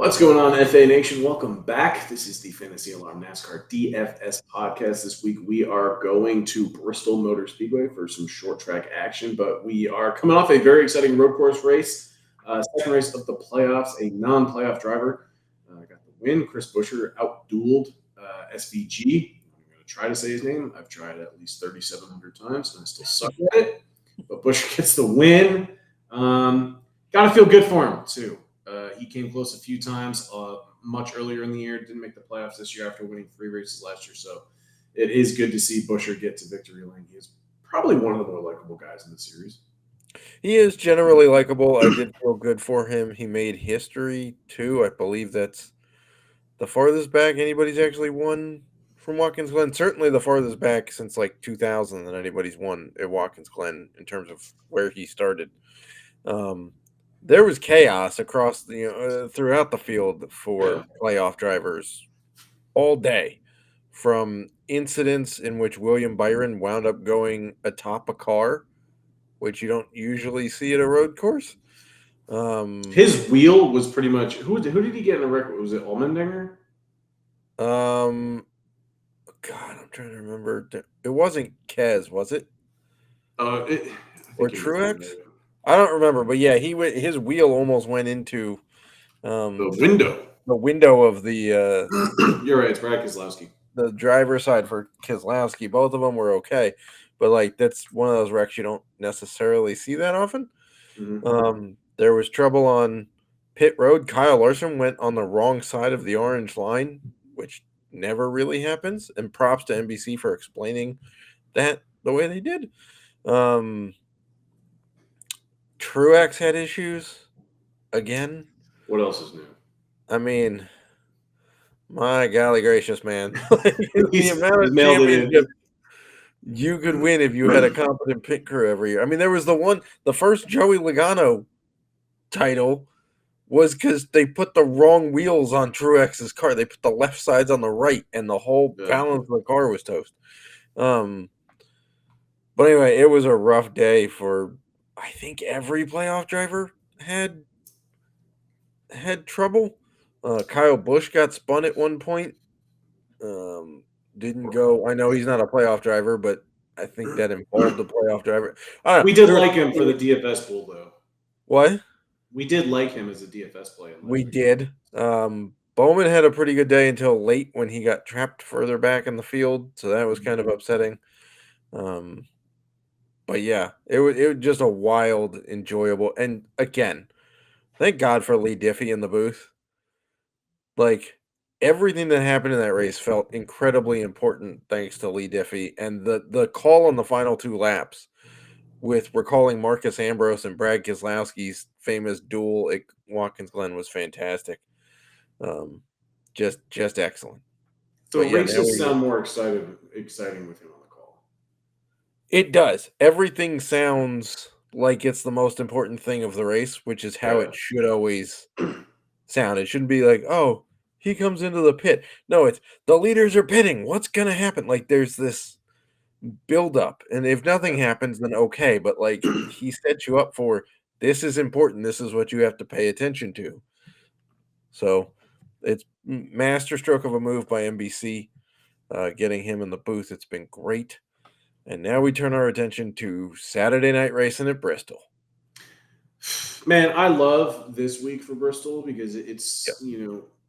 What's going on, FA Nation? Welcome back. This is the Fantasy Alarm NASCAR DFS podcast. This week we are going to Bristol Motor Speedway for some short track action, but we are coming off a very exciting road course race, second race of the playoffs, a non-playoff driver. Got the win. Chris Buescher out-dueled SVG. I'm going to try to say his name. I've tried it at least 3,700 times, and I still suck at it. But Buescher gets the win. Got to feel good for him, too. He came close a few times much earlier in the year. Didn't make the playoffs this year after winning 3 races last year. So it is good to see Buescher get to victory lane. He is probably one of the more likable guys in the series. He is generally likable. I did feel good for him. He made history, too. I believe that's the farthest back anybody's actually won from Watkins Glen. Certainly the farthest back since like 2000 that anybody's won at Watkins Glen in terms of where he started. There was chaos across throughout the field for playoff drivers all day, from incidents in which William Byron wound up going atop a car, which you don't usually see at a road course. His wheel was pretty much who did he get in the record? Was it Allmendinger? God, I'm trying to remember. It wasn't Kez, was it? Or Truex? I don't remember, but yeah, his wheel almost went into the window. The window of the. You're right. It's Brad Keselowski. The driver's side for Keselowski. Both of them were okay, but that's one of those wrecks you don't necessarily see that often. Mm-hmm. There was trouble on pit road. Kyle Larson went on the wrong side of the orange line, which never really happens. And props to NBC for explaining that the way they did. Truex had issues again. What else is new? I mean, my golly gracious, man. The amount of championship you could win if you had a competent pit crew every year. I mean, there was the first Joey Logano title was because they put the wrong wheels on Truex's car. They put the left sides on the right, and the whole balance of the car was toast. But anyway, it was a rough day for, I think, every playoff driver had trouble. Kyle Busch got spun at one point. Didn't go. I know he's not a playoff driver, but I think that involved the playoff driver. We did like him for the DFS pool, though. What? We did like him as a DFS play. We did. Bowman had a pretty good day until late when he got trapped further back in the field, so that was kind of upsetting. But yeah, it was just a wild, enjoyable, and again, thank God for Lee Diffie in the booth. Everything that happened in that race felt incredibly important thanks to Lee Diffie, and the call on the final 2 laps with recalling Marcus Ambrose and Brad Keselowski's famous duel at Watkins Glen was fantastic. Just excellent. So races sound more exciting with him on the call. It does. Everything sounds like it's the most important thing of the race, which is how it should always sound. It shouldn't be like, oh, he comes into the pit. No, it's the leaders are pitting. What's going to happen? There's this build up. And if nothing happens, then okay. But he sets you up for, this is important. This is what you have to pay attention to. So it's masterstroke of a move by NBC, getting him in the booth. It's been great. And now we turn our attention to Saturday night racing at Bristol. Man, I love this week for Bristol because it's,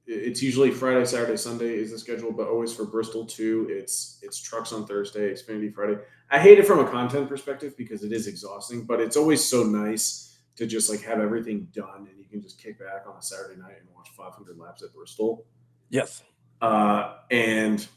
it's usually Friday, Saturday, Sunday is the schedule, but always for Bristol too. It's trucks on Thursday, Xfinity Friday. I hate it from a content perspective because it is exhausting, but it's always so nice to just have everything done and you can just kick back on a Saturday night and watch 500 laps at Bristol. Yes. And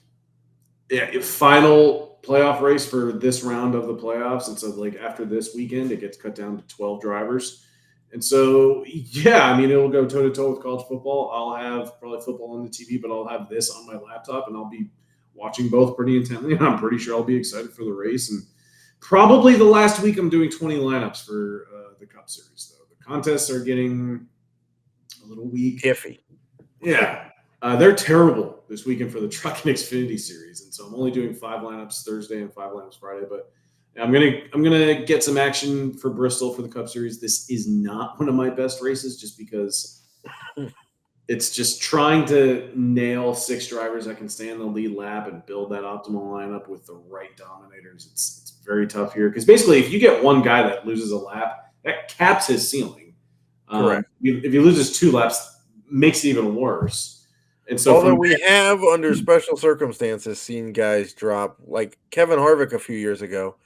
final playoff race for this round of the playoffs. And so after this weekend, it gets cut down to 12 drivers. And so, it'll go toe-to-toe with college football. I'll have probably football on the TV, but I'll have this on my laptop, and I'll be watching both pretty intently. And I'm pretty sure I'll be excited for the race. And probably the last week I'm doing 20 lineups for the Cup Series, though. The contests are getting a little weak. Iffy. Yeah. They're terrible this weekend for the Truck and Xfinity Series. And so I'm only doing 5 lineups Thursday and 5 lineups Friday, but I'm gonna get some action for Bristol for the Cup Series. This is not one of my best races, just because it's just trying to nail 6 drivers that can stay in the lead lap and build that optimal lineup with the right dominators. It's very tough here because basically, if you get one guy that loses a lap, that caps his ceiling. Correct. If he loses 2 laps, makes it even worse. And so Although from we have, under special circumstances, seen guys drop, like Kevin Harvick a few years ago.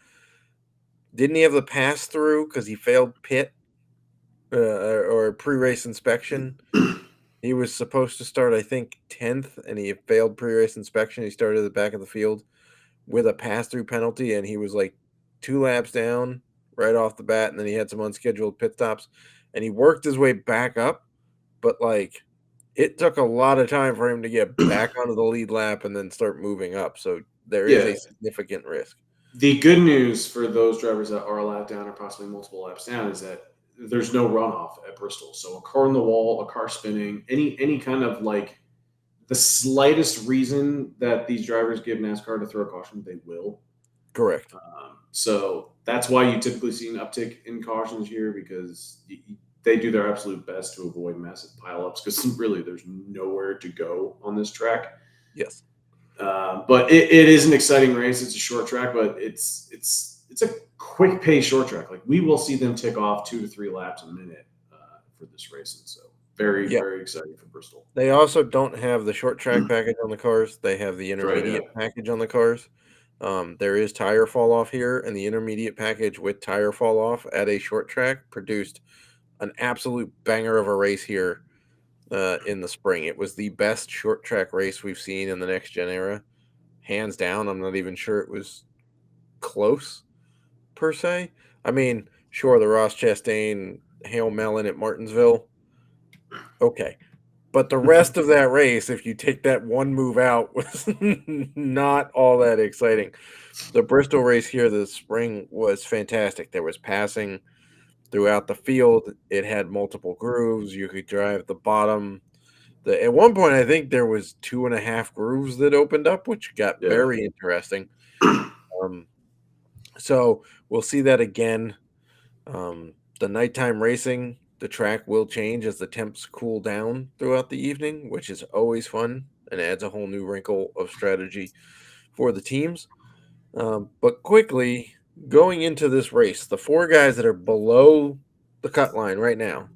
Didn't he have the pass through because he failed pit or pre-race inspection? He was supposed to start, I think, 10th, and he failed pre-race inspection. He started at the back of the field with a pass-through penalty, and he was like 2 laps down right off the bat, and then he had some unscheduled pit stops, and he worked his way back up, but like it took a lot of time for him to get back onto the lead lap and then start moving up. So there is yeah, a significant risk. the good news for those drivers that are a lap down or possibly multiple laps down is that there's no runoff at Bristol. So a car on the wall, a car spinning, any kind of like the slightest reason that these drivers give NASCAR to throw a caution, they will. Correct. So that's why you typically see an uptick in cautions here because they do their absolute best to avoid massive pileups because really there's nowhere to go on this track. Yes. But it is an exciting race. It's a short track, but it's a quick pace short track. Like we will see them tick off 2 to 3 laps a minute for this race, and so very exciting for Bristol. They also don't have the short track package on the cars. They have the intermediate package on the cars. There is tire fall off here, and the intermediate package with tire fall off at a short track produced an absolute banger of a race here in the spring. It was the best short track race we've seen in the next gen era, hands down. I'm not even sure it was close per se. I mean, sure, the Ross Chastain Hail Melon at Martinsville, okay. But the rest of that race, if you take that one move out, was not all that exciting. The Bristol race here this spring was fantastic. There was passing throughout the field. It had multiple grooves. You could drive the bottom. At one point, I think there was 2.5 grooves that opened up, which got very interesting. So we'll see that again. The nighttime racing, the track will change as the temps cool down throughout the evening, which is always fun and adds a whole new wrinkle of strategy for the teams. But quickly, going into this race, the 4 guys that are below the cut line right now,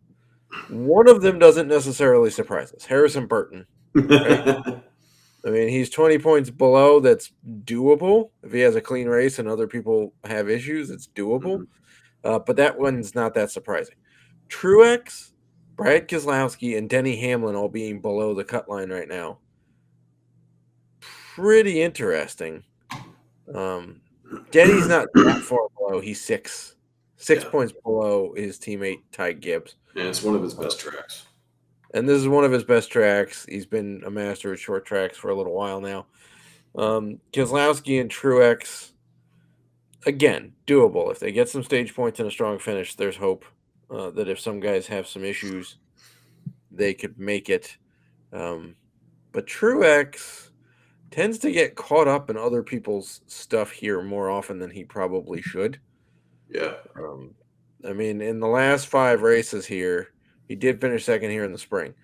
one of them doesn't necessarily surprise us. Harrison Burton, right? I mean, he's 20 points below. That's doable. If he has a clean race and other people have issues, it's doable. But that one's not that surprising. Truex, Brad Keselowski, and Denny Hamlin all being below the cut line right now. Pretty interesting. Denny's not that far below. He's 6 points below his teammate Ty Gibbs. And it's one of his best tracks. And this is one of his best tracks. He's been a master of short tracks for a little while now. Keselowski and Truex, again, doable. If they get some stage points and a strong finish, there's hope that if some guys have some issues, they could make it. But Truex tends to get caught up in other people's stuff here more often than he probably should. Yeah. I mean, in the last 5 races here, he did finish second here in the spring.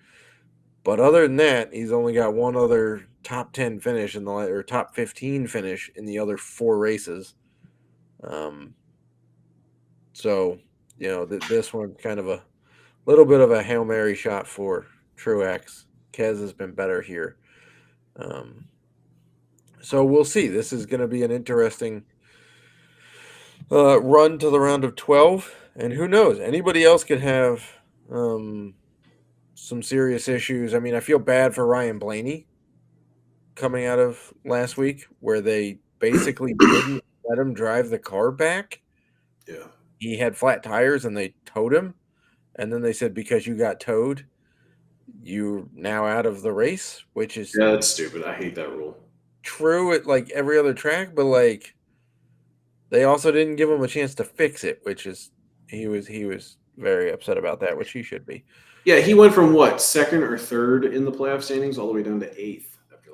But other than that, he's only got one other top 10 finish or top 15 finish in the other 4 races. So, this one's kind of a little bit of a Hail Mary shot for Truex. Kez has been better here. So we'll see. This is going to be an interesting run to the round of 12. And who knows? Anybody else could have some serious issues. I mean, I feel bad for Ryan Blaney coming out of last week where they basically didn't let him drive the car back. Yeah. He had flat tires and they towed him. And then they said, because you got towed, you're now out of the race, which is that's stupid. I hate that rule. True at like every other track, but like they also didn't give him a chance to fix it, which is he was very upset about that, which he should be. Yeah, he went from what, 2nd or 3rd in the playoff standings all the way down to 8th.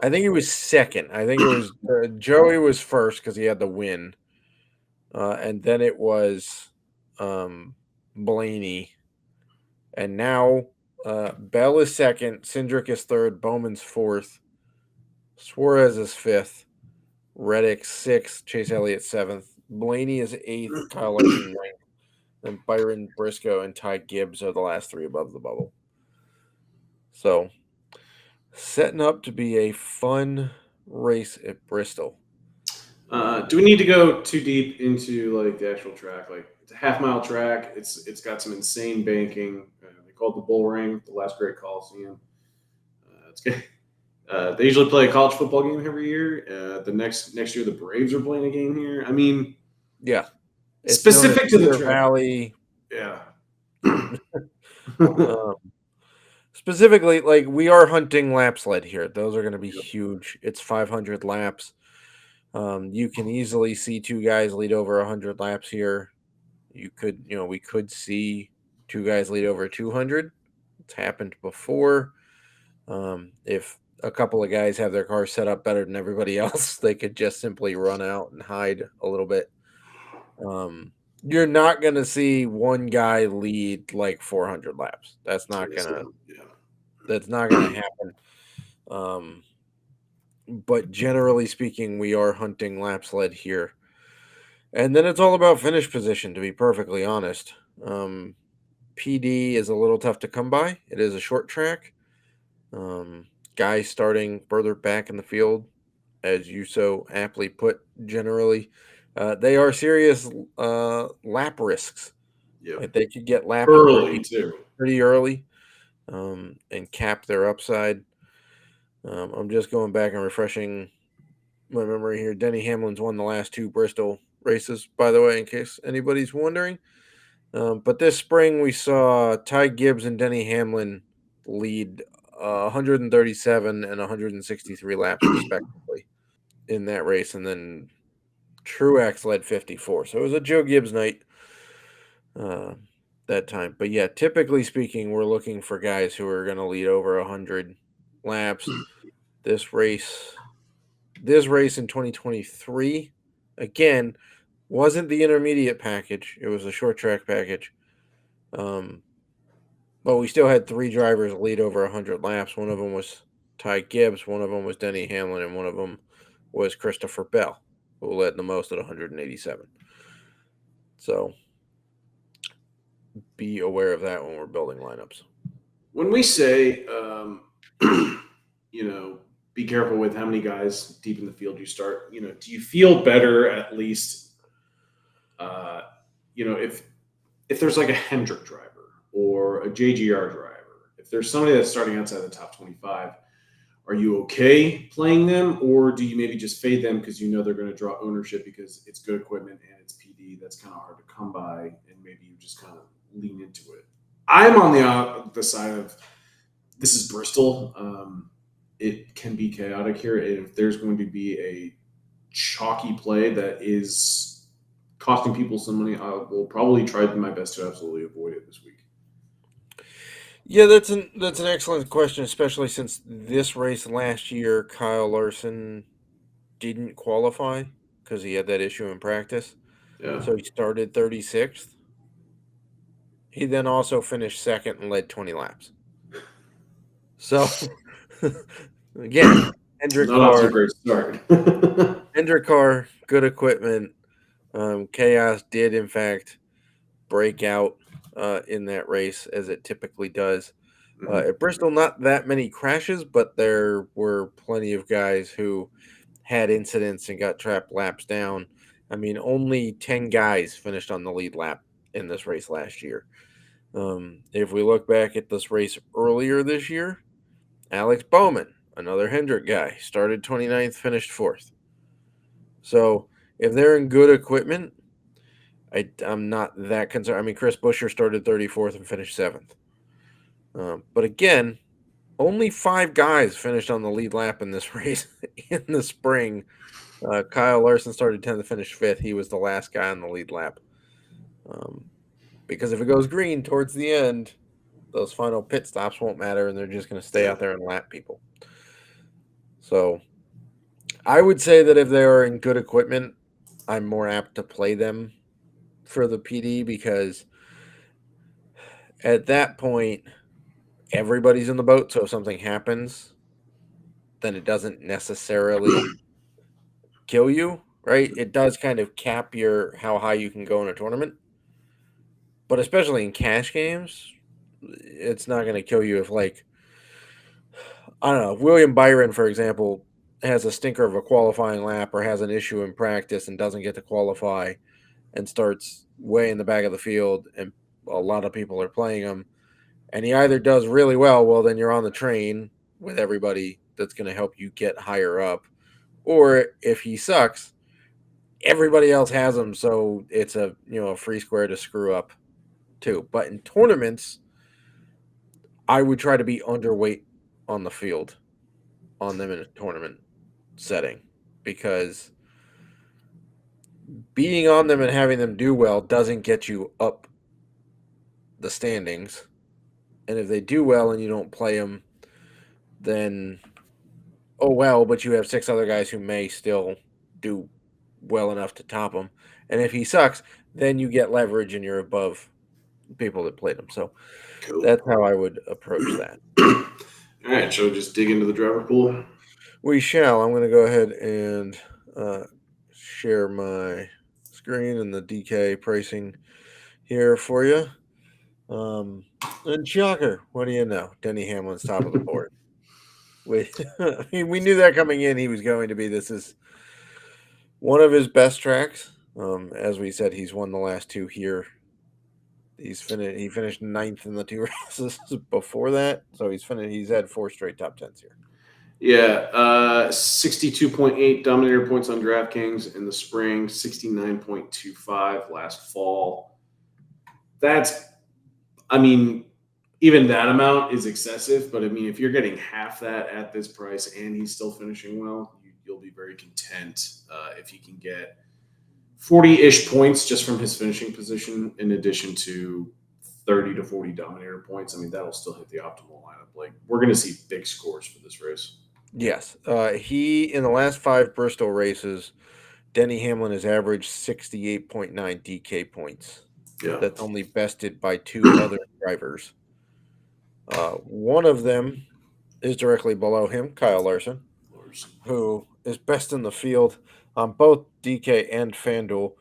I think he was 2nd. I think it was Joey was 1st because he had the win, and then it was Blaney, and now Bell is second, Cindric is third, Bowman's fourth, Suarez is fifth, Reddick sixth, Chase Elliott seventh, Blaney is eighth, Kyle Larson ninth, then Byron Briscoe and Ty Gibbs are the last three above the bubble. So setting up to be a fun race at Bristol. Do we need to go too deep into like the actual track? Like it's a half-mile track. It's got some insane banking. They call it the Bull Ring, the last great Coliseum. It's good. They usually play a college football game every year. The next year, the Braves are playing a game here. I mean, yeah, it's specific to the track. Valley. Yeah. Specifically, like we are hunting lap sled here. Those are going to be huge. It's 500 laps. You can easily see two guys lead over 100 laps here. We could see two guys lead over 200. It's happened before. If a couple of guys have their car set up better than everybody else, they could just simply run out and hide a little bit. You're not going to see one guy lead like 400 laps. That's not going to happen. But generally speaking, we are hunting lap sled here. And then it's all about finish position, to be perfectly honest. PD is a little tough to come by. It is a short track. Guys starting further back in the field, as you so aptly put, generally, they are serious lap risks. Yeah, like they could get lapped early too, pretty early, and cap their upside. I'm just going back and refreshing my memory here. Denny Hamlin's won the last two Bristol races, by the way, in case anybody's wondering. But this spring, we saw Ty Gibbs and Denny Hamlin lead 137 and 163 laps, respectively, in that race. And then Truex led 54. So it was a Joe Gibbs night that time. But yeah, typically speaking, we're looking for guys who are going to lead over 100 laps. This race in 2023, again, wasn't the intermediate package. It was a short track package. But we still had three drivers lead over 100 laps. One of them was Ty Gibbs, one of them was Denny Hamlin, and one of them was Christopher Bell, who led the most at 187. So be aware of that when we're building lineups. When we say, be careful with how many guys deep in the field you start, do you feel better at least, if there's like a Hendrick driver or a JGR driver, if there's somebody that's starting outside the top 25, are you okay playing them, or do you maybe just fade them because they're going to draw ownership because it's good equipment and it's PD that's kind of hard to come by, and maybe you just kind of lean into it? I'm on the side of this is Bristol. It can be chaotic here. If there's going to be a chalky play that is costing people some money, I will probably try my best to absolutely avoid it this week. Yeah, that's an excellent question, especially since this race last year, Kyle Larson didn't qualify because he had that issue in practice. Yeah. So he started 36th. He then also finished second and led 20 laps. So, again, Hendrick not off to a great start. Hendrick car, good equipment. Chaos did, in fact, break out in that race, as it typically does. At Bristol, not that many crashes, but there were plenty of guys who had incidents and got trapped laps down. I mean, only 10 guys finished on the lead lap in this race last year. If we look back at this race earlier this year, Alex Bowman, another Hendrick guy, started 29th, finished 4th. So if they're in good equipment, I'm not that concerned. I mean, Chris Buescher started 34th and finished 7th. But again, only 5 guys finished on the lead lap in this race in the spring. Kyle Larson started 10th and finished 5th. He was the last guy on the lead lap. Because if it goes green towards the end, those final pit stops won't matter, and they're just going to stay out there and lap people. So I would say that if they are in good equipment, I'm more apt to play them for the PD, because at that point, everybody's in the boat. So if something happens, then it doesn't necessarily kill you, right? It does kind of cap how high you can go in a tournament. But especially in cash games, it's not going to kill you if, like, I don't know, William Byron, for example, has a stinker of a qualifying lap or has an issue in practice and doesn't get to qualify and starts way in the back of the field, and a lot of people are playing him. And he either does really well, then you're on the train with everybody that's going to help you get higher up. Or if he sucks, everybody else has him, so it's a free square to screw up too. But in tournaments, I would try to be underweight on the field on them in a tournament setting, because being on them and having them do well doesn't get you up the standings. And if they do well and you don't play them, then oh well, but you have 6 other guys who may still do well enough to top him. And if he sucks, then you get leverage and you're above people that played him. So Cool. That's how I would approach that. All right, shall we just dig into the driver pool? We shall. I'm going to go ahead and share my screen and the DK pricing here for you. And shocker, what do you know? Denny Hamlin's top of the board. We knew that coming in he was going to be. This is one of his best tracks. As we said, he's won the last 2 here. He finished 9th in the 2 races before that, so he's had 4 straight top 10s here. Yeah, 62.8 dominator points on DraftKings in the spring, 69.25 last fall. Even that amount is excessive, but if you're getting half that at this price and he's still finishing well, you'll be very content if he can get 40-ish points just from his finishing position, in addition to 30 to 40 dominator points. That'll still hit the optimal lineup. Like, we're going to see big scores for this race. Yes. He, in the last 5 Bristol races, Denny Hamlin has averaged 68.9 DK points. Yeah. That's only bested by 2 other drivers. One of them is directly below him, Kyle Larson, who is best in the field on both DK and FanDuel.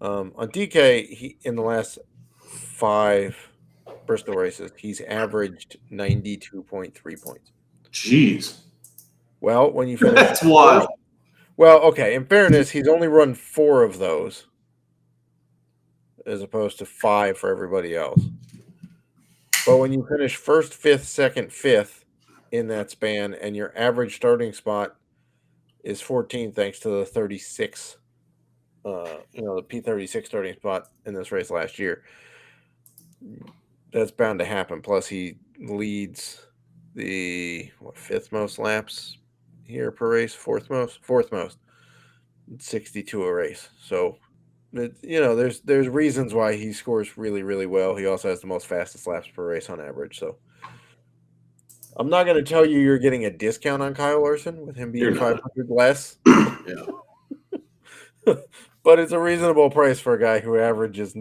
On DK, he in the last 5 Bristol races, he's averaged 92.3 points. Jeez. Well, when you finish that's wild. Well, okay. In fairness, he's only run 4 of those, as opposed to 5 for everybody else. But when you finish 1st, 5th, 2nd, 5th in that span, and your average starting spot is 14, thanks to the 36, the P36 starting spot in this race last year, that's bound to happen. Plus, he leads the 5th most laps here per race, 4th most, 62 a race. So, there's reasons why he scores really, really well. He also has the most fastest laps per race on average. So, I'm not going to tell you you're getting a discount on Kyle Larson with him being 500 less. Yeah. But it's a reasonable price for a guy who averages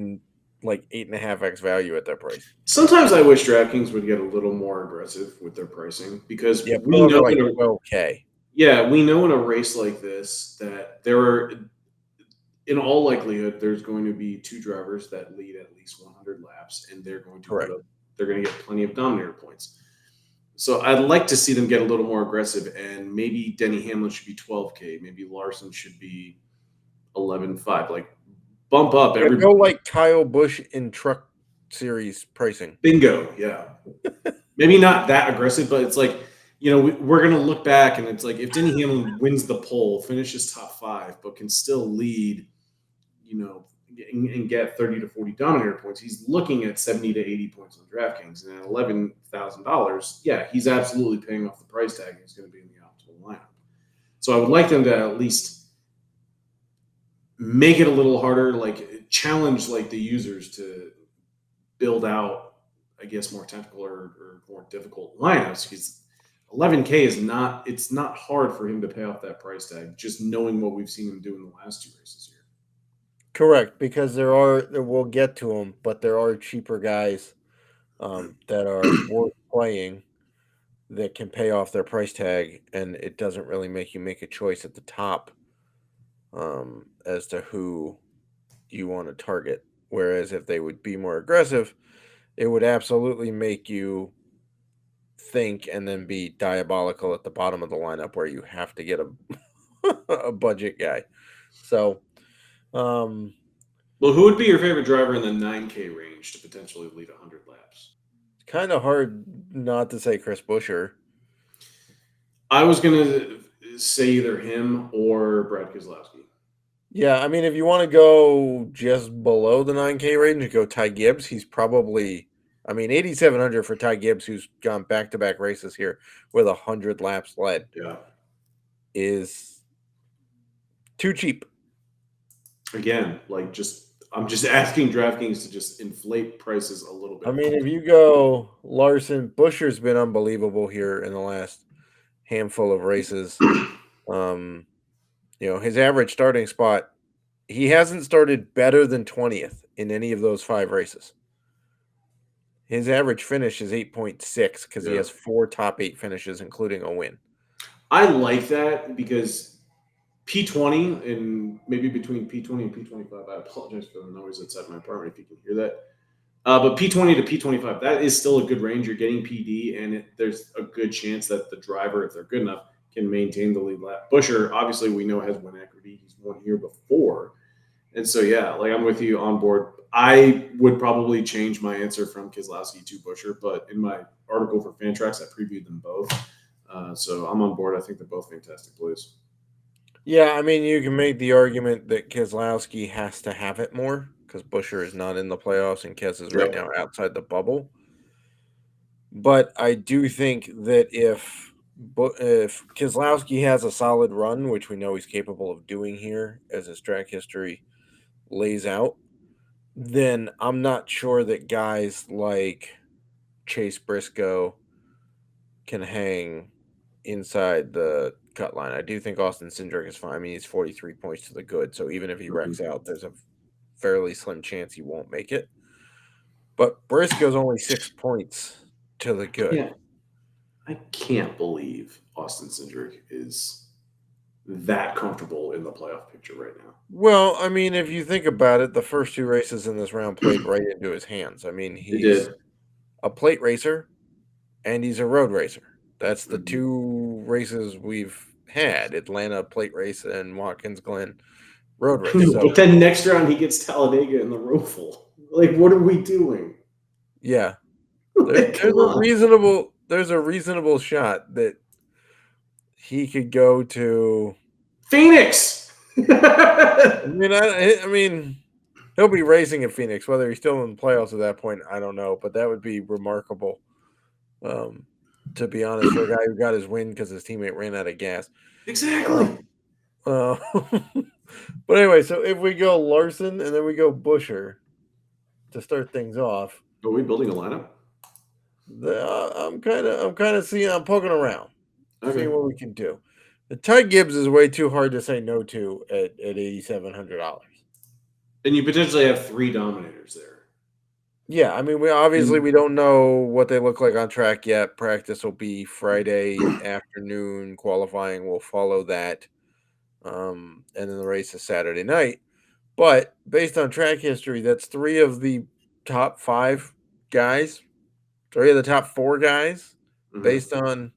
like 8.5x value at that price. Sometimes I wish DraftKings would get a little more aggressive with their pricing, because we know like 12K. Yeah, we know in a race like this that there are, in all likelihood, there's going to be 2 drivers that lead at least 100 laps, and they're going to they're going to get plenty of dominator points. So I'd like to see them get a little more aggressive, and maybe Denny Hamlin should be 12K, maybe Larson should be 11.5. Like, bump up everybody. Go like Kyle Busch in Truck Series pricing. Bingo, yeah. Maybe not that aggressive, but it's like, we're going to look back, and it's like, if Denny Hamlin wins the pole, finishes top 5, but can still lead, and get 30 to 40 dominator points, he's looking at 70 to 80 points on DraftKings. And at $11,000, yeah, he's absolutely paying off the price tag, and he's going to be in the optimal lineup. So I would like them to at least make it a little harder, like challenge like the users to build out, I guess, more technical or more difficult lineups, because 11K is not hard for him to pay off that price tag, just knowing what we've seen him do in the last 2 races here. Correct, because we'll get to them, but there are cheaper guys that are worth playing that can pay off their price tag, and it doesn't really make you make a choice at the top as to who you want to target. Whereas if they would be more aggressive, it would absolutely make you think and then be diabolical at the bottom of the lineup where you have to get a budget guy. So, um, Well, who would be your favorite driver in the 9K range to potentially lead 100 laps? it's kind of hard not to say Chris Buescher. I was going to say either him or Brad Keselowski. Yeah, I mean, if you want to go just below the 9K range, go Ty Gibbs. He's probably, I mean, 8,700 for Ty Gibbs, who's gone back-to-back races here with 100 laps led. Yeah. Is too cheap. Again, like I'm just asking DraftKings to just inflate prices a little bit. I mean, if you go Larson, Buescher's been unbelievable here in the last handful of races. His average starting spot, he hasn't started better than 20th in any of those 5 races. His average finish is 8.6 because he has 4 top 8 finishes, including a win. I like that because P20 and maybe between P20 and P25, I apologize for the noise outside my apartment if you can hear that. But P20 to P25, that is still a good range. You're getting PD, and there's a good chance that the driver, if they're good enough, can maintain the lead lap. Buescher, obviously, we know has win equity. He's won here before. And so, yeah, like I'm with you on board. I would probably change my answer from Keselowski to Buescher, but in my article for Fantrax, I previewed them both. So I'm on board. I think they're both fantastic plays. Yeah, I mean, you can make the argument that Keselowski has to have it more because Buescher is not in the playoffs and Kes is right now outside the bubble. But I do think that if Keselowski has a solid run, which we know he's capable of doing here as his track history lays out, then I'm not sure that guys like Chase Briscoe can hang inside the cut line. I do think Austin Cindric is fine. I mean, he's 43 points to the good, so even if he wrecks out, there's a fairly slim chance he won't make it. But Briscoe's only 6 points to the good. Yeah. I can't believe Austin Cindric is that comfortable in the playoff picture right now. Well, I mean, if you think about it, the first 2 races in this round played right into his hands. I mean, he's a plate racer and he's a road racer. That's the 2 races we've had: Atlanta plate race and Watkins Glen road race. So, but then next round he gets Talladega in the Roval. Like, what are we doing? Yeah, there's a reasonable shot that he could go to Phoenix. I mean, he'll be racing at Phoenix. Whether he's still in the playoffs at that point, I don't know. But that would be remarkable, to be honest, for a guy who got his win because his teammate ran out of gas. Exactly. But anyway, so if we go Larson and then we go Buescher to start things off, are we building a lineup? I'm poking around, seeing what we can do. The Ty Gibbs is way too hard to say no to at $8,700. And you potentially have 3 dominators there. Yeah, I mean, we don't know what they look like on track yet. Practice will be Friday afternoon. Qualifying will follow that, and then the race is Saturday night. But based on track history, that's 3 of the top 5 guys, 3 of the top 4 guys, based on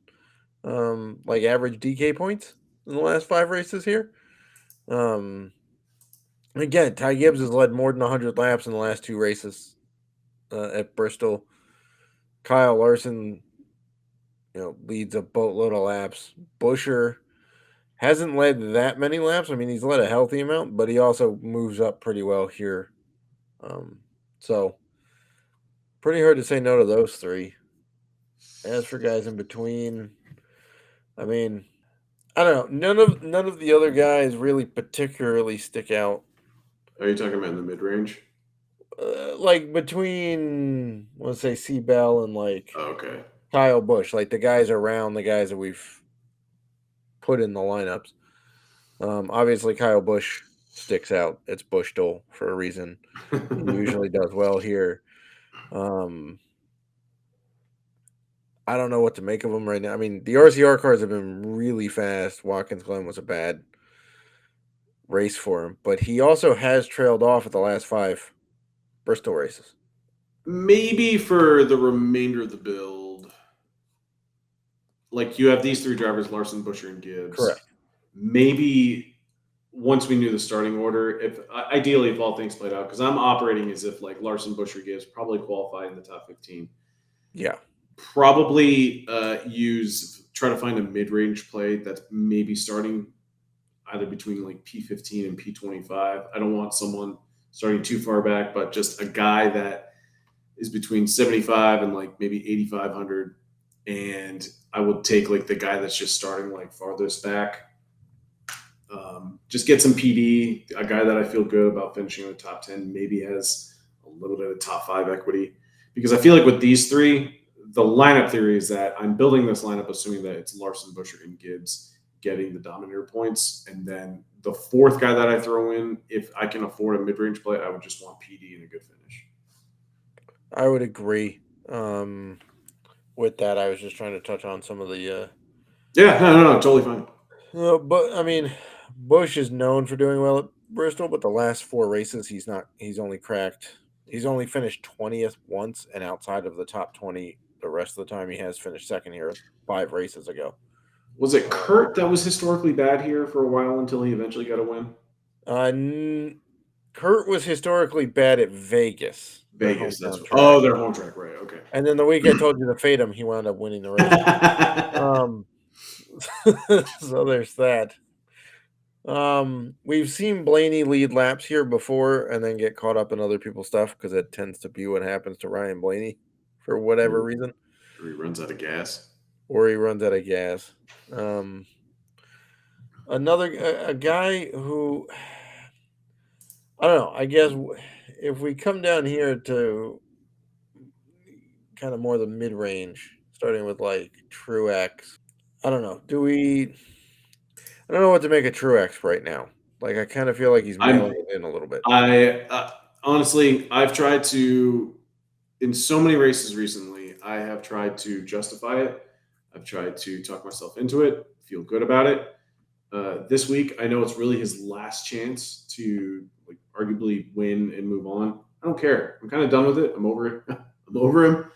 like average DK points in the last 5 races here. Again, Ty Gibbs has led more than 100 laps in the last 2 races at Bristol. Kyle Larson, leads a boatload of laps. Buescher hasn't led that many laps. I mean, he's led a healthy amount, but he also moves up pretty well here. So pretty hard to say no to those 3. As for guys in between, I mean, I don't know. None of the other guys really particularly stick out. Are you talking about in the mid range? Like between, let's say, Seabell and okay, Kyle Busch, like the guys around the guys that we've put in the lineups. Obviously, Kyle Busch sticks out. It's Bushdle for a reason. He usually does well here. I don't know what to make of them right now. I mean, the RCR cars have been really fast. Watkins Glen was a bad race for him, but he also has trailed off at the last 5 Bristol races. Maybe for the remainder of the build, like you have these 3 drivers, Larson, Busher, and Correct. Gibbs. Maybe once we knew the starting order, if ideally if all things played out, because I'm operating as if like Larson, Busher, Gibbs probably qualify in the top 15. Yeah. Probably try to find a mid-range play that's maybe starting either between like P15 and P25. I don't want someone starting too far back, but just a guy that is between 75 and like maybe 8,500. And I would take like the guy that's just starting like farthest back. Just get some PD, a guy that I feel good about finishing in the top 10, maybe has a little bit of top 5 equity. Because I feel like with these 3, the lineup theory is that I'm building this lineup assuming that it's Larson, Busher, and Gibbs getting the dominator points. And then the 4th guy that I throw in, if I can afford a mid-range play, I would just want PD and a good finish. I would agree. With that, I was just trying to touch on some of the. Yeah, no, totally fine. But I mean, Bush is known for doing well at Bristol, but the last 4 races, he's not. He's only cracked. He's only finished 20th once, and outside of the top 20, the rest of the time he has finished second here 5 races ago. Was it Kurt that was historically bad here for a while until he eventually got a win? Kurt was historically bad at Vegas, their Vegas, that's hometown track. oh, their home track, right? Okay. And then the week I told you to fade him, he wound up winning the race. So there's that. We've seen Blaney lead laps here before and then get caught up in other people's stuff because it tends to be what happens to Ryan Blaney for whatever reason. Or he runs out of gas. Or he runs out of gas. A guy who I don't know. I guess if we come down here to kind of more the mid range, starting with like Truex, I don't know. I don't know what to make of Truex right now. Like I kind of feel like he's mailing it in a little bit. Honestly, I've tried to in so many races recently. I have tried to justify it. I've tried to talk myself into it, feel good about it. This week, I know it's really his last chance to like arguably win and move on. I don't care. I'm kind of done with it. I'm over it. I'm over him.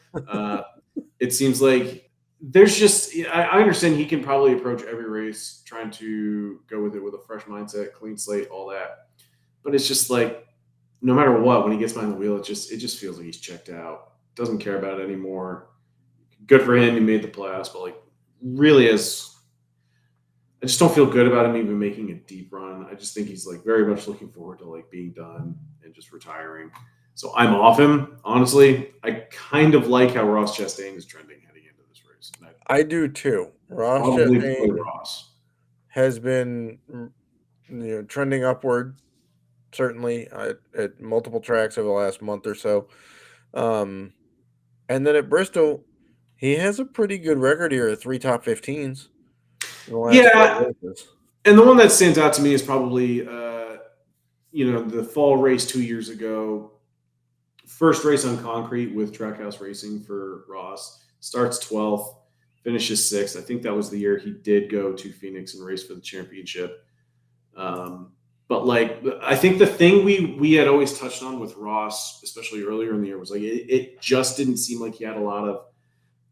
It seems like there's just I understand he can probably approach every race trying to go with it with a fresh mindset, clean slate, all that. But it's just like no matter what, when he gets behind the wheel, it just feels like he's checked out. Doesn't care about it anymore. Good for him. He made the playoffs, but like really as I just don't feel good about him even making a deep run. I just think he's like very much looking forward to like being done and just retiring. So I'm off him. Honestly, I kind of like how Ross Chastain is trending heading into this race. I do too. Ross Probably play Chastain Ross. has been trending upward, certainly at multiple tracks over the last month or so. And then at Bristol, he has a pretty good record here at 3 top 15s. Yeah, and the one that stands out to me is probably the fall race 2 years ago. First race on concrete with Trackhouse Racing for Ross. Starts 12th, finishes 6th. I think that was the year he did go to Phoenix and race for the championship. But like, I think the thing we had always touched on with Ross, especially earlier in the year, was like it just didn't seem like he had a lot of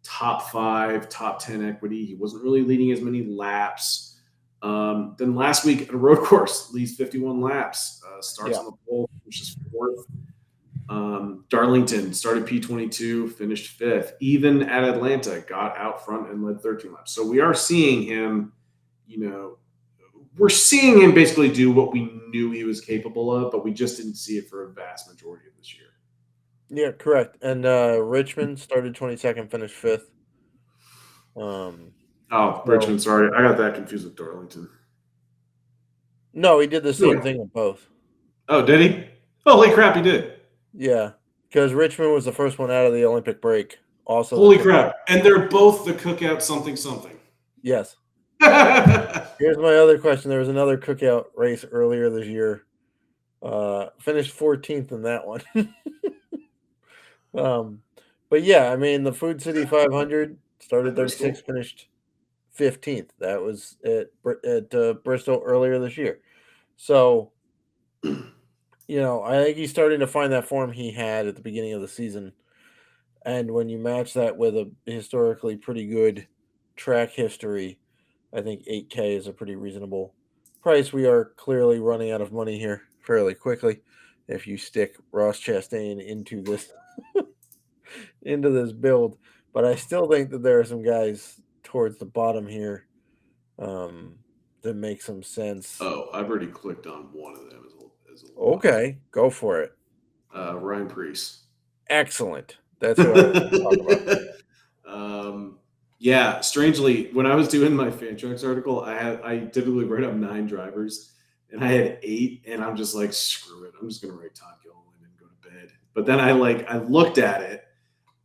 top 5, top 10 equity. He wasn't really leading as many laps. Then last week at a road course, leads 51 laps, starts on the pole, which is 4th. Darlington started P22, finished 5th. Even at Atlanta, got out front and led 13 laps. So we are seeing him, we're seeing him basically do what we knew he was capable of, but we just didn't see it for a vast majority of this year. Yeah, correct. And Richmond started 22nd, finished 5th. Richmond, sorry. I got that confused with Darlington. No, he did the same thing in both. Oh, did he? Holy crap, he did. Yeah, because Richmond was the first one out of the Olympic break. Also, holy crap. And they're both the cookout something. Yes. Here's my other question. There was another cookout race earlier this year. Finished 14th in that one. But yeah, I mean, the Food City 500, Started At Bristol? 36th, finished 15th. That was at Bristol earlier this year. So, I think he's starting to find that form he had at the beginning of the season. And when you match that with a historically pretty good track history, I think 8K is a pretty reasonable price. We are clearly running out of money here fairly quickly if you stick Ross Chastain into this build. But I still think that there are some guys towards the bottom here that make some sense. Oh, I've already clicked on one of them as a lock. Okay, go for it. Ryan Preece. Excellent. That's who I was going to talk about. Yeah, strangely, when I was doing my fan trucks article, I typically write up 9 drivers, and I had 8, and I'm just like, screw it, I'm just gonna write Todd Gilliland and go to bed. But then I looked at it,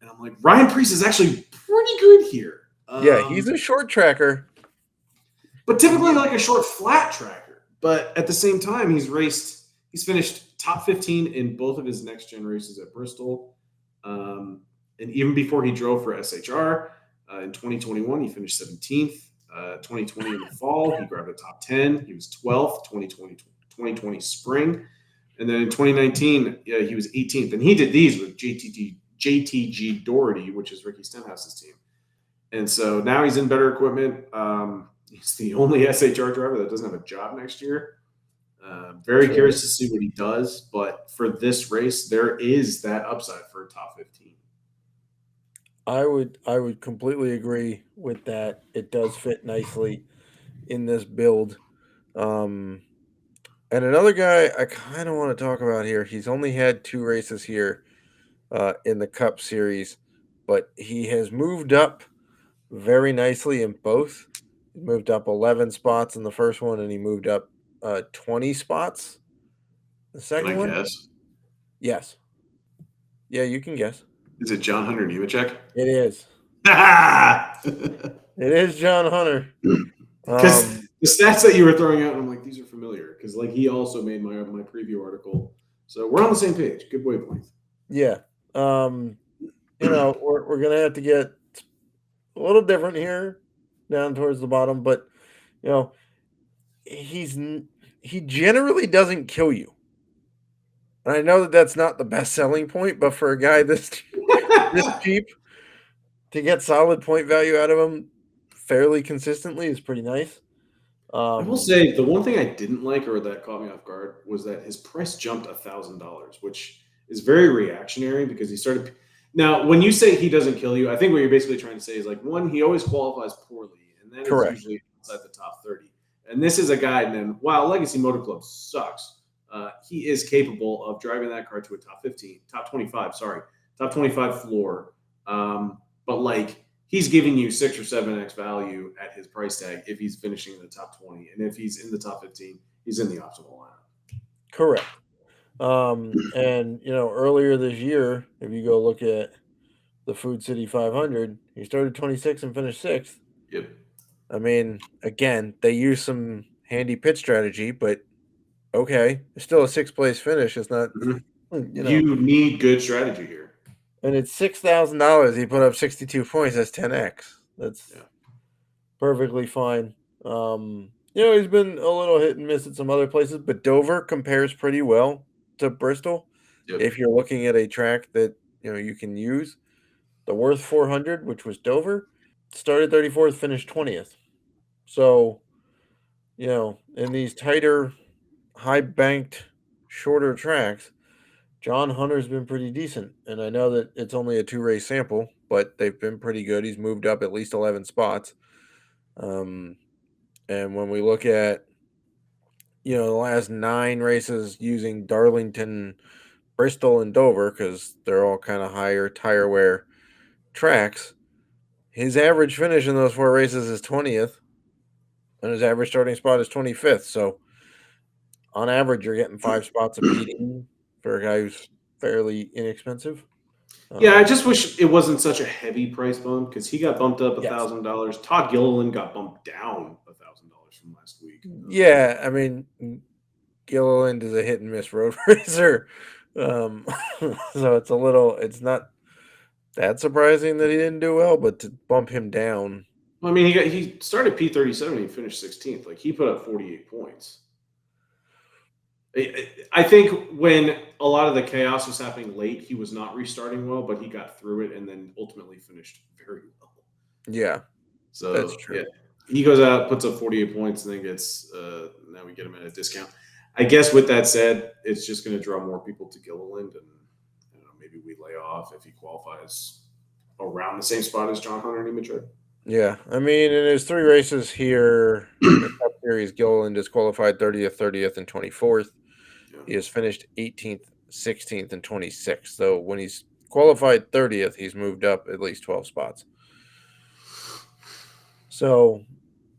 and I'm like, Ryan Preece is actually pretty good here. Yeah, he's a short tracker. But typically like a short flat tracker. But at the same time, he's finished top 15 in both of his next gen races at Bristol. And even before he drove for SHR in 2021, he finished 17th. 2020 in the fall, he grabbed a top 10. He was 12th, 2020 spring. And then in 2019, he was 18th. And he did these with JTG Doherty, which is Ricky Stenhouse's team. And so now he's in better equipment. He's the only SHR driver that doesn't have a job next year. Very curious to see what he does. But for this race, there is that upside for a top 15. I would completely agree with that. It does fit nicely in this build. And another guy I kind of want to talk about here. He's only had 2 races here in the Cup Series, but he has moved up very nicely in both. He moved up 11 spots in the first one, and he moved up 20 spots the second Can I one. guess? Yes. Yeah, you can guess. Is it John Hunter Nemechek? It is. It is John Hunter. Because the stats that you were throwing out, I'm like, these are familiar. Because like he also made my preview article, so we're on the same page. Good wavelength. Yeah. We're gonna have to get a little different here, down towards the bottom, but he generally doesn't kill you. And I know that that's not the best selling point, but for a guy this cheap, to get solid point value out of him fairly consistently is pretty nice. I will say the one thing I didn't like, or that caught me off guard, was that his price jumped $1,000, which is very reactionary because he started. Now, when you say he doesn't kill you, I think what you're basically trying to say is like, one, he always qualifies poorly, and then it's usually outside the top 30. And this is a guy, and then while Legacy Motor Club sucks, he is capable of driving that car to a top 25 floor. But like he's giving you 6 or 7x value at his price tag if he's finishing in the top 20, and if he's in the top 15, he's in the optimal lineup. Correct. And earlier this year, if you go look at the Food City 500, he started 26th and finished 6th. Yep. I mean, again, they use some handy pit strategy, but okay, it's still a 6th place finish. It's not, You need good strategy here. And it's $6,000. He put up 62 points. That's 10x. That's perfectly fine. He's been a little hit and miss at some other places, but Dover compares pretty well to Bristol. Yep. If you're looking at a track that you can use. The Worth 400, which was Dover, started 34th, finished 20th. So, in these tighter, high banked, shorter tracks, John Hunter's been pretty decent. And I know that it's only a 2-race sample, but they've been pretty good. He's moved up at least 11 spots. And when we look at, the last 9 races using Darlington, Bristol, and Dover, because they're all kind of higher tire wear tracks, his average finish in those 4 races is 20th, and his average starting spot is 25th. So, on average, you're getting 5 spots of beating for a guy who's fairly inexpensive. Yeah, I just wish it wasn't such a heavy price bump because he got bumped up $1,000. Todd Gilliland got bumped down $1,000 from last week. Yeah, I mean, Gilliland is a hit and miss road racer, so it's not that surprising that he didn't do well, but to bump him down. Well, I mean, he started P37 and he finished 16th. Like, he put up 48 points. I think when a lot of the chaos was happening late, he was not restarting well, but he got through it and then ultimately finished very well. Yeah, So that's true. yeah, he goes out, puts up 48 points, and then gets now we get him at a discount. I guess with that said, it's just going to draw more people to Gilliland, and maybe we lay off if he qualifies around the same spot as John Hunter and Nemechek. Yeah, I mean, in his 3 races here in the Cup Series, Gilliland is qualified 30th, and 24th. Yeah. He has finished 18th, 16th, and 26th. So when he's qualified 30th, he's moved up at least 12 spots. So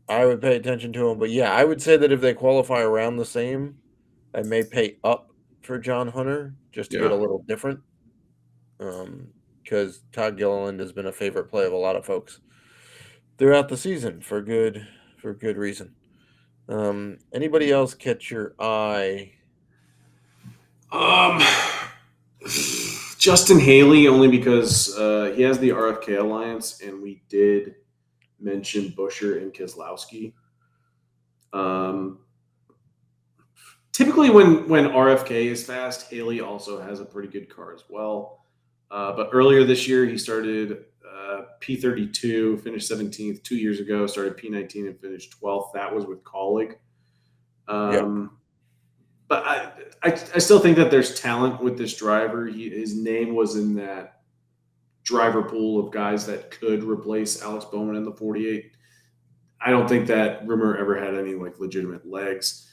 I would pay attention to him. But yeah, I would say that if they qualify around the same, I may pay up for John Hunter just to get a little different. Because Todd Gilliland has been a favorite play of a lot of folks throughout the season for good reason. Anybody else catch your eye? Justin Haley, only because he has the RFK Alliance, and we did mention Buescher and Keselowski. Typically, when RFK is fast, Haley also has a pretty good car as well. But earlier this year, he started P32, finished 17th. 2 years ago, started P19 and finished 12th. That was with Colleague. But I still think that there's talent with this driver. His name was in that driver pool of guys that could replace Alex Bowman in the 48. I don't think that rumor ever had any like legitimate legs.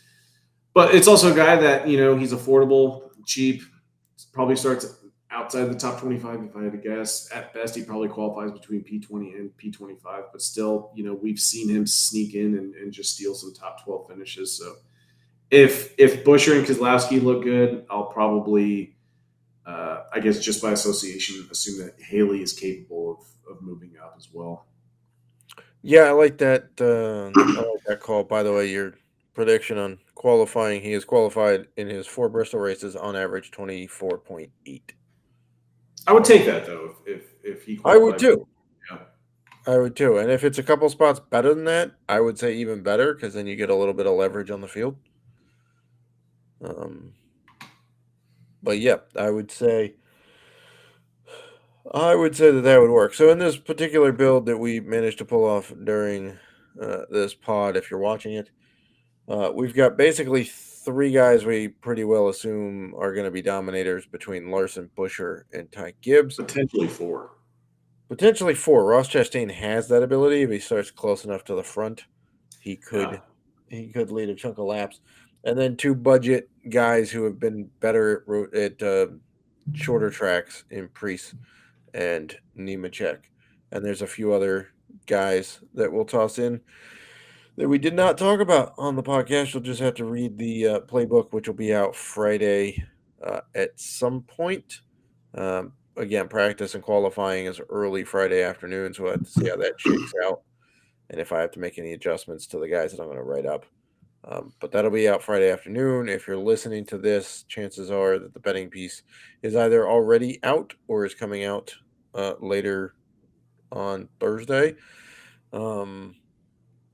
But it's also a guy that, he's affordable, cheap, probably starts outside the top 25 if I had to guess. At best, he probably qualifies between P20 and P25. But still, we've seen him sneak in and just steal some top 12 finishes. So if Buescher and Keselowski look good, I'll probably, I guess just by association, assume that Haley is capable of moving up as well. Yeah, I like that. I like that call. By the way, your prediction on qualifying, he is qualified in his 4 Bristol races on average 24.8. I would take that though if he qualified. I would too. Yeah. I would too. And if it's a couple spots better than that, I would say even better because then you get a little bit of leverage on the field. But yeah, I would say that would work. So in this particular build that we managed to pull off during this pod, if you're watching it, we've got basically 3 guys we pretty well assume are going to be dominators between Larson, Buescher, and Ty Gibbs. Potentially 4. Ross Chastain has that ability. If he starts close enough to the front, he could lead a chunk of laps. And then 2 budget guys who have been better at shorter tracks in Preece and Nemechek. And there's a few other guys that we'll toss in that we did not talk about on the podcast. You'll just have to read the playbook, which will be out Friday at some point. Again, practice and qualifying is early Friday afternoon, so we'll have to see how that shakes out and if I have to make any adjustments to the guys that I'm going to write up. But that'll be out Friday afternoon. If you're listening to this, chances are that the betting piece is either already out or is coming out later on Thursday.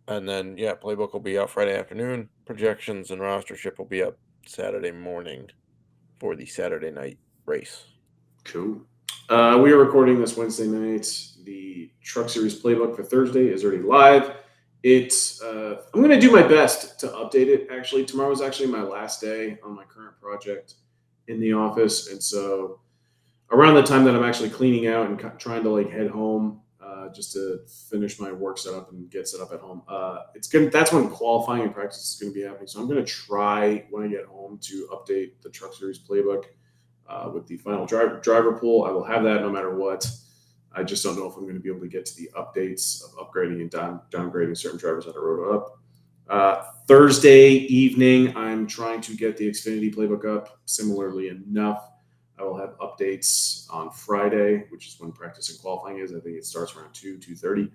And then, playbook will be out Friday afternoon. Projections and rostership will be up Saturday morning for the Saturday night race. Cool. We are recording this Wednesday night. The Truck Series playbook for Thursday is already live. I'm going to do my best to update it. Actually, tomorrow is actually my last day on my current project in the office. And so around the time that I'm actually cleaning out and trying to head home just to finish my work setup and get set up at home, that's when qualifying and practice is going to be happening. So I'm going to try when I get home to update the Truck Series playbook with the final driver pool. I will have that no matter what. I just don't know if I'm going to be able to get to the updates of upgrading and downgrading certain drivers that I wrote up. Thursday evening, I'm trying to get the Xfinity playbook up. Similarly enough, I will have updates on Friday, which is when practice and qualifying is. I think it starts around 2:30.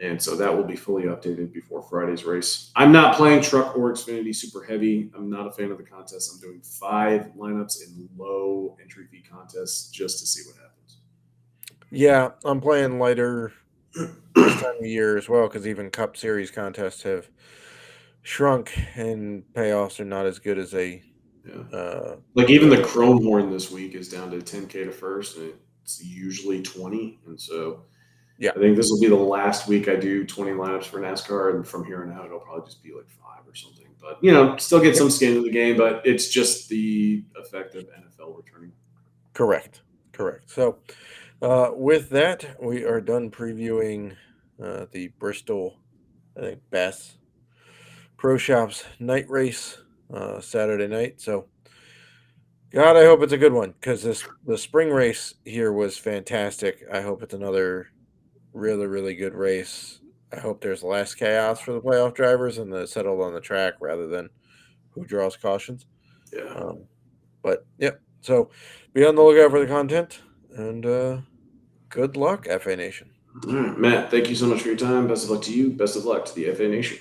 And so that will be fully updated before Friday's race. I'm not playing truck or Xfinity super heavy. I'm not a fan of the contest. I'm doing 5 lineups in low entry fee contests just to see what happens. Yeah, I'm playing lighter this time of year as well because even Cup Series contests have shrunk and payoffs are not as good as they Yeah. Like even were. the Chrome Horn this week is down to 10K to first, and it's usually 20. And so Yeah, I think this will be the last week I do 20 lineups for NASCAR, and from here on out, it'll probably just be like 5 or something. But still get yep, some skin in the game, but it's just the effect of NFL returning. correct, correct. So, with that, we are done previewing the Bristol, I think, Bass Pro Shops night race Saturday night. So, God, I hope it's a good one because the spring race here was fantastic. I hope it's another really, really good race. I hope there's less chaos for the playoff drivers and the settled on the track rather than who draws cautions. Yeah. But yep. So be on the lookout for the content and good luck, FA Nation. All right, Matt, thank you so much for your time. Best of luck to you. Best of luck to the FA Nation.